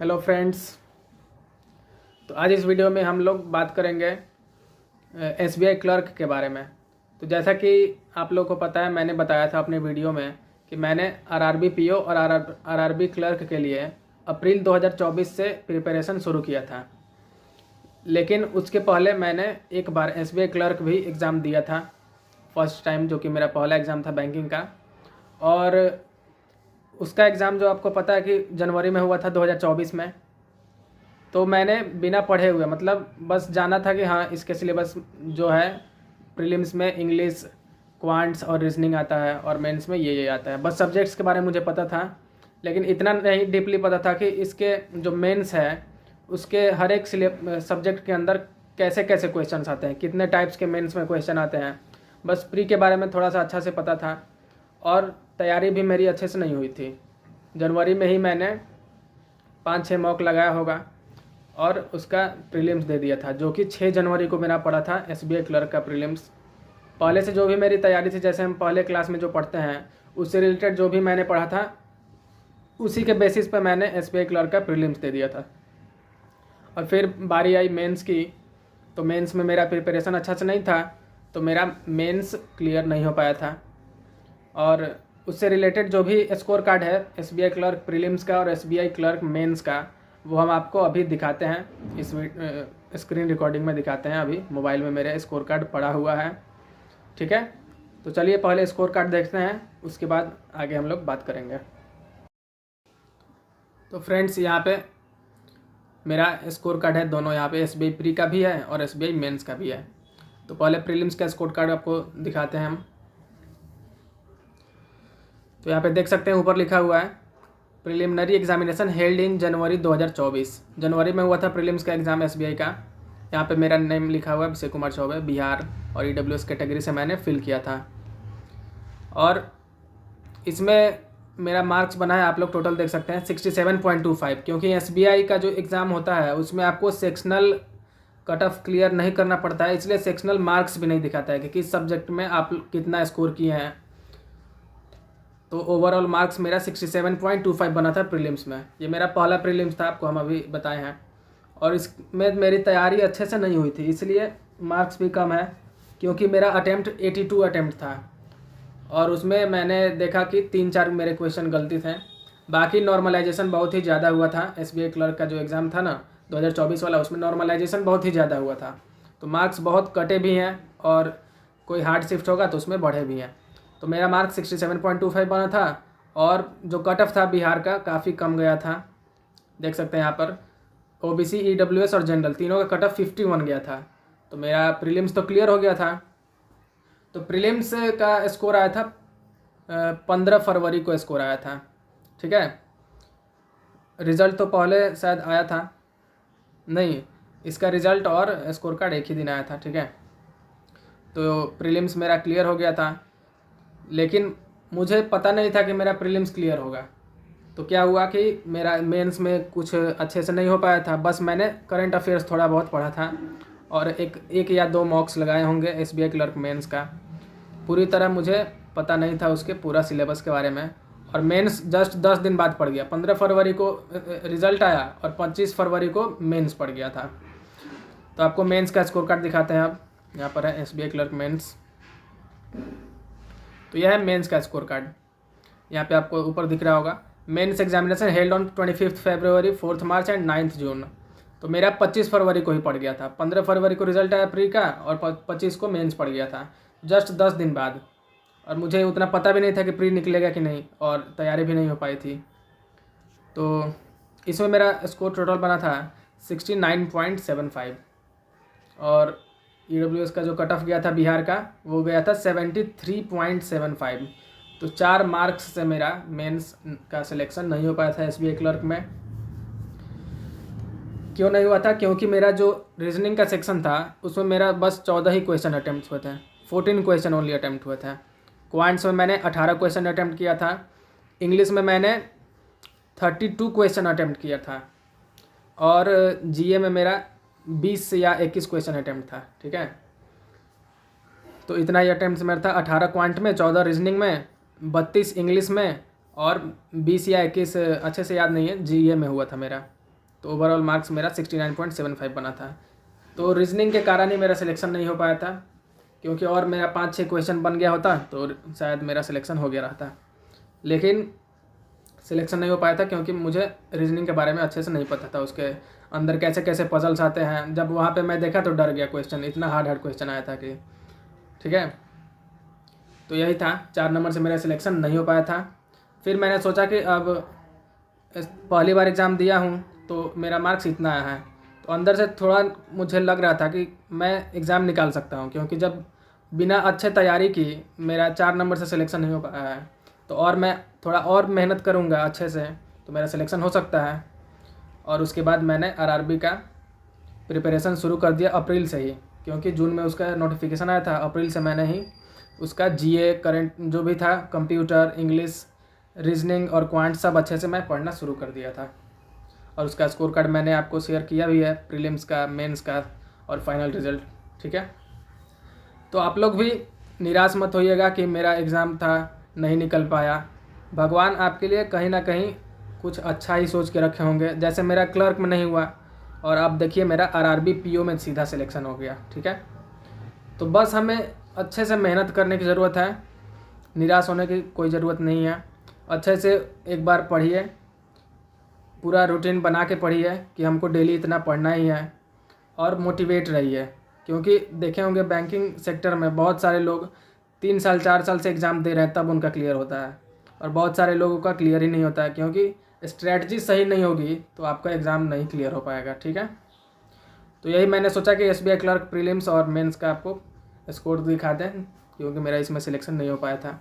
Hello friends. तो आज इस वीडियो में हम लोग बात करेंगे एसबीआई क्लर्क के बारे में। तो जैसा कि आप लोगों को पता है, मैंने बताया था अपने वीडियो में कि मैंने आरआरबी पीओ और आरआरबी क्लर्क के लिए अप्रैल 2024 से प्रिपरेशन शुरू किया था। लेकिन उसके पहले मैंने एक बार एसबीआई क्लर्क भी एग्ज़ाम दिया था, फर्स्ट टाइम, जो कि मेरा पहला एग्ज़ाम था बैंकिंग का। और उसका एग्ज़ाम जो आपको पता है कि जनवरी में हुआ था 2024 में। तो मैंने बिना पढ़े हुए, मतलब बस जाना था कि हाँ, इसके सिलेबस जो है प्रीलिम्स में इंग्लिश, क्वांट्स और रीजनिंग आता है और मेंस में ये आता है। बस सब्जेक्ट्स के बारे में मुझे पता था, लेकिन इतना नहीं डीपली पता था कि इसके जो मेंस है उसके हर एक सब्जेक्ट के अंदर कैसे कैसे क्वेश्चंस आते हैं, कितने टाइप्स के मेंस में क्वेश्चन आते हैं। बस प्री के बारे में थोड़ा सा अच्छा से पता था और तैयारी भी मेरी अच्छे से नहीं हुई थी। जनवरी में ही मैंने 5-6 मॉक लगाया होगा और उसका प्रीलिम्स दे दिया था, जो कि 6 जनवरी को मेरा पड़ा था एसबीआई क्लर्क का प्रीलिम्स। पहले से जो भी मेरी तैयारी थी, जैसे हम पहले क्लास में जो पढ़ते हैं उससे रिलेटेड जो भी मैंने पढ़ा था, उसी के बेसिस पर मैंने एसबीआई क्लर्क का प्रीलिम्स दे दिया था। और फिर बारी आई मेंस की, तो मेंस में मेरा प्रिपरेशन अच्छा से नहीं था, तो मेरा मेंस क्लियर नहीं हो पाया था। और उससे रिलेटेड जो भी स्कोर कार्ड है एसबीआई क्लर्क प्रीलिम्स का और एसबीआई क्लर्क मेंस का, वो हम आपको अभी दिखाते हैं, इस स्क्रीन रिकॉर्डिंग में दिखाते हैं। अभी मोबाइल में मेरे स्कोर कार्ड पड़ा हुआ है, ठीक है। तो चलिए पहले स्कोर कार्ड देखते हैं, उसके बाद आगे हम लोग बात करेंगे। तो फ्रेंड्स, यहाँ पे मेरा स्कोर कार्ड है दोनों, यहाँ पे एसबीआई प्री का भी है और एसबीआई मेंस का भी है। तो पहले प्रीलिम्स का स्कोर कार्ड आपको दिखाते हैं हम। तो यहाँ पे देख सकते हैं ऊपर लिखा हुआ है प्रिलिमिनरी एग्जामिनेशन हेल्ड इन जनवरी 2024। जनवरी में हुआ था प्रीलिम्स का एग्ज़ाम एसबीआई का। यहाँ पे मेरा नेम लिखा हुआ है अभिषेक कुमार चौबे, बिहार, और ईडब्ल्यूएस कैटेगरी से मैंने फिल किया था। और इसमें मेरा मार्क्स बना है, आप लोग टोटल देख सकते हैं 67.25, क्योंकि एसबीआई का जो एग्ज़ाम होता है उसमें आपको सेक्शनल कट ऑफ क्लियर नहीं करना पड़ता है, इसलिए सेक्शनल मार्क्स भी नहीं दिखाता है कि किस सब्जेक्ट में आप कितना स्कोर किए हैं। तो ओवरऑल मार्क्स मेरा 67.25 बना था प्रीलिम्स में। ये मेरा पहला प्रीलिम्स था, आपको हम अभी बताए हैं। और इसमें मेरी तैयारी अच्छे से नहीं हुई थी, इसलिए मार्क्स भी कम है, क्योंकि मेरा अटैम्प्ट 82 अटैम्प्ट था और उसमें मैंने देखा कि 3-4 मेरे क्वेश्चन गलती थे। बाकी नॉर्मलाइजेशन बहुत ही ज़्यादा हुआ था। एसबीआई क्लर्क का जो एग्ज़ाम था ना 2024 वाला, उसमें नॉर्मलाइजेशन बहुत ही ज़्यादा हुआ था, तो मार्क्स बहुत कटे भी हैं और कोई हार्ड शिफ्ट होगा तो उसमें बढ़े भी हैं। तो मेरा मार्क्स 67.25 बना था और जो कट ऑफ था बिहार का काफ़ी कम गया था। देख सकते हैं यहाँ पर ओबीसी, ईडब्ल्यूएस और जनरल तीनों का कट ऑफ 51 गया था। तो मेरा प्रीलिम्स तो क्लियर हो गया था। तो प्रीलिम्स का स्कोर आया था 15 फरवरी को स्कोर आया था, ठीक है। रिज़ल्ट तो पहले शायद आया था, नहीं, इसका रिज़ल्ट और स्कोर कार्ड एक ही दिन आया था, ठीक है। तो प्रीलिम्स मेरा क्लियर हो गया था, लेकिन मुझे पता नहीं था कि मेरा प्रीलिम्स क्लियर होगा। तो क्या हुआ कि मेरा मेंस में कुछ अच्छे से नहीं हो पाया था। बस मैंने करंट अफेयर्स थोड़ा बहुत पढ़ा था और एक या 2 मॉक्स लगाए होंगे एसबीआई क्लर्क मेंस का। पूरी तरह मुझे पता नहीं था उसके पूरा सिलेबस के बारे में। और मेंस जस्ट 10 दिन बाद पड़ गया। 15 फरवरी को रिज़ल्ट आया और 25 फरवरी को मेंस पड़ गया था। तो आपको मेंस का स्कोर कार्ड दिखाते हैं अब। यहाँ पर है एसबीआई क्लर्क मेंस। तो यह है मेंस का स्कोर कार्ड। यहाँ पे आपको ऊपर दिख रहा होगा mains examination held on 25 February, 4 March and 9 June. तो मेरा 25 फरवरी को ही पड़ गया था। 15 फरवरी को रिजल्ट आया प्री का और 25 को मेंस पड़ गया था, जस्ट 10 दिन बाद। और मुझे उतना पता भी नहीं था कि प्री निकलेगा कि नहीं, और तैयारी भी नहीं हो पाई थी। तो इसमें मेरा स्कोर टोटल बना था 69.75 और ईडब्ल्यूएस का जो कट ऑफ गया था बिहार का, वो गया था 73.75। तो 4 मार्क्स से मेरा मेंस का सिलेक्शन नहीं हो पाया था एसबीआई क्लर्क में। क्यों नहीं हुआ था? क्योंकि मेरा जो रीजनिंग का सेक्शन था उसमें मेरा बस 14 ही क्वेश्चन अटैम्प्ट हुए थे, 14 क्वेश्चन ओनली अटैम्प्ट हुए थे। क्वांट्स में मैंने 18 क्वेश्चन अटैम्प्ट किया था। इंग्लिश में मैंने 32 क्वेश्चन अटैम्प्ट किया था और जीए में मेरा 20 या 21 क्वेश्चन अटैम्प्ट था, ठीक है। तो इतना ही अटैम्प्ट मेरा था। 18 क्वांट में, 14 रीजनिंग में, 32 इंग्लिश में और 20 या 21 अच्छे से याद नहीं है जीए में हुआ था मेरा। तो ओवरऑल मार्क्स मेरा 69.75 बना था। तो रीजनिंग के कारण ही मेरा सिलेक्शन नहीं हो पाया था, क्योंकि और मेरा 5-6 क्वेश्चन बन गया होता तो शायद मेरा सिलेक्शन हो गया रहता। लेकिन सिलेक्शन नहीं हो पाया था क्योंकि मुझे रीजनिंग के बारे में अच्छे से नहीं पता था, उसके अंदर कैसे कैसे पजल्स आते हैं। जब वहाँ पे मैं देखा तो डर गया, क्वेश्चन इतना हार्ड क्वेश्चन आया था कि ठीक है। तो यही था, 4 नंबर से मेरा सिलेक्शन नहीं हो पाया था। फिर मैंने सोचा कि अब पहली बार एग्ज़ाम दिया हूँ तो मेरा मार्क्स इतना आया है, तो अंदर से थोड़ा मुझे लग रहा था कि मैं एग्ज़ाम निकाल सकता हूँ, क्योंकि जब बिना अच्छे तैयारी की मेरा 4 नंबर से सिलेक्शन नहीं हो पाया है तो और मैं थोड़ा और मेहनत करूँगा अच्छे से तो मेरा सिलेक्शन हो सकता है। और उसके बाद मैंने आरआरबी का प्रिपरेशन शुरू कर दिया अप्रैल से ही, क्योंकि जून में उसका नोटिफिकेशन आया था। अप्रैल से मैंने ही उसका जीए करंट जो भी था, कंप्यूटर, इंग्लिश, रीजनिंग और क्वांट सब अच्छे से मैं पढ़ना शुरू कर दिया था। और उसका स्कोर कार्ड मैंने आपको शेयर किया भी है, प्रीलिम्स का, मेंस का और फाइनल रिजल्ट, ठीक है। तो आप लोग भी निराश मत होइएगा कि मेरा एग्ज़ाम था नहीं निकल पाया। भगवान आपके लिए कहीं ना कहीं कुछ अच्छा ही सोच के रखे होंगे। जैसे मेरा क्लर्क में नहीं हुआ और आप देखिए मेरा आरआरबी पीओ में सीधा सिलेक्शन हो गया, ठीक है। तो बस हमें अच्छे से मेहनत करने की ज़रूरत है, निराश होने की कोई ज़रूरत नहीं है। अच्छे से एक बार पढ़िए, पूरा रूटीन बना के पढ़िए कि हमको डेली इतना पढ़ना ही है, और मोटिवेट रहिए। क्योंकि देखे होंगे बैंकिंग सेक्टर में बहुत सारे लोग 3 साल 4 साल से एग्ज़ाम दे रहे हैं तब उनका क्लियर होता है, और बहुत सारे लोगों का क्लियर ही नहीं होता है, क्योंकि स्ट्रैटेजी सही नहीं होगी तो आपका एग्ज़ाम नहीं क्लियर हो पाएगा, ठीक है। तो यही मैंने सोचा कि एसबीआई क्लर्क प्रीलिम्स और मेंस का आपको स्कोर दिखा दें, क्योंकि मेरा इसमें सिलेक्शन नहीं हो पाया था।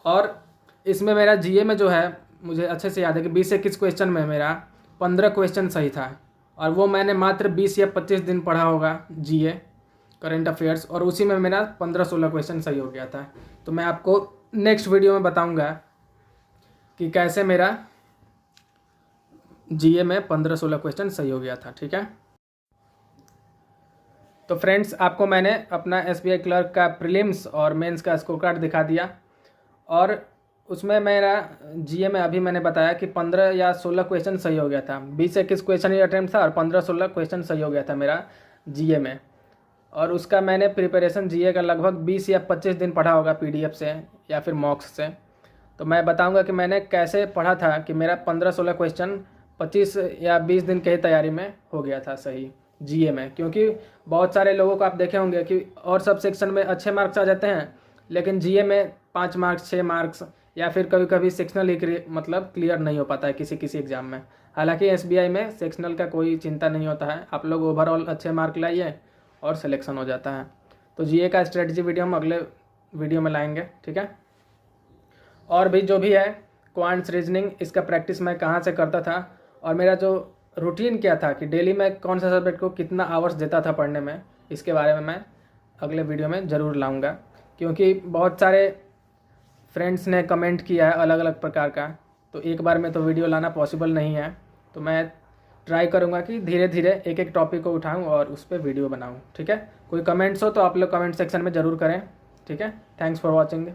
और इसमें मेरा जीए में जो है, मुझे अच्छे से याद है कि 20 से 21 क्वेश्चन में मेरा 15 क्वेश्चन सही था, और वो मैंने मात्र 20 या 25 दिन पढ़ा होगा जीए करंट अफेयर्स, और उसी में मेरा 15-16 क्वेश्चन सही हो गया था। तो मैं आपको नेक्स्ट वीडियो में बताऊंगा कि कैसे मेरा जीए में 15-16 क्वेश्चन सही हो गया था, ठीक है। तो फ्रेंड्स, आपको मैंने अपना एसबीआई क्लर्क का प्रीलिम्स और मेंस का स्कोर कार्ड दिखा दिया, और उसमें मेरा जीए में अभी मैंने बताया कि 15 या 16 क्वेश्चन सही हो गया था। 20 से 21 क्वेश्चन ही अटैम्प्ट था और 15-16 क्वेश्चन सही हो गया था मेरा जीए में। और उसका मैंने प्रिपरेशन जीए का लगभग 20 या 25 दिन पढ़ा होगा पीडीएफ से या फिर मॉक्स से। तो मैं बताऊंगा कि मैंने कैसे पढ़ा था कि मेरा 15-16 क्वेश्चन 25 या 20 दिन के तैयारी में हो गया था सही जीए में। क्योंकि बहुत सारे लोगों को आप देखे होंगे कि और सब सेक्शन में अच्छे मार्क्स आ जाते हैं, लेकिन जीए में 5 मार्क्स 6 मार्क्स या फिर कभी कभी सेक्शनल ही मतलब क्लियर नहीं हो पाता है किसी किसी एग्ज़ाम में। हालांकि एसबीआई में सेक्शनल का कोई चिंता नहीं होता है, आप लोग ओवरऑल अच्छे मार्क लाइए और सिलेक्शन हो जाता है। तो जीए का स्ट्रेटजी वीडियो हम अगले वीडियो में लाएंगे, ठीक है। और भी जो भी है क्वांट्स, रीजनिंग, इसका प्रैक्टिस मैं कहाँ से करता था और मेरा जो रूटीन क्या था कि डेली मैं कौन सा सब्जेक्ट को कितना आवर्स देता था पढ़ने में, इसके बारे में मैं अगले वीडियो में ज़रूर लाऊंगा। क्योंकि बहुत सारे फ्रेंड्स ने कमेंट किया है अलग अलग प्रकार का, तो एक बार में तो वीडियो लाना पॉसिबल नहीं है। तो मैं ट्राई करूँगा कि धीरे धीरे एक एक टॉपिक को उठाऊँ और उस पर वीडियो बनाऊँ, ठीक है। कोई कमेंट्स हो तो आप लोग कमेंट सेक्शन में ज़रूर करें, ठीक है। Thanks for watching.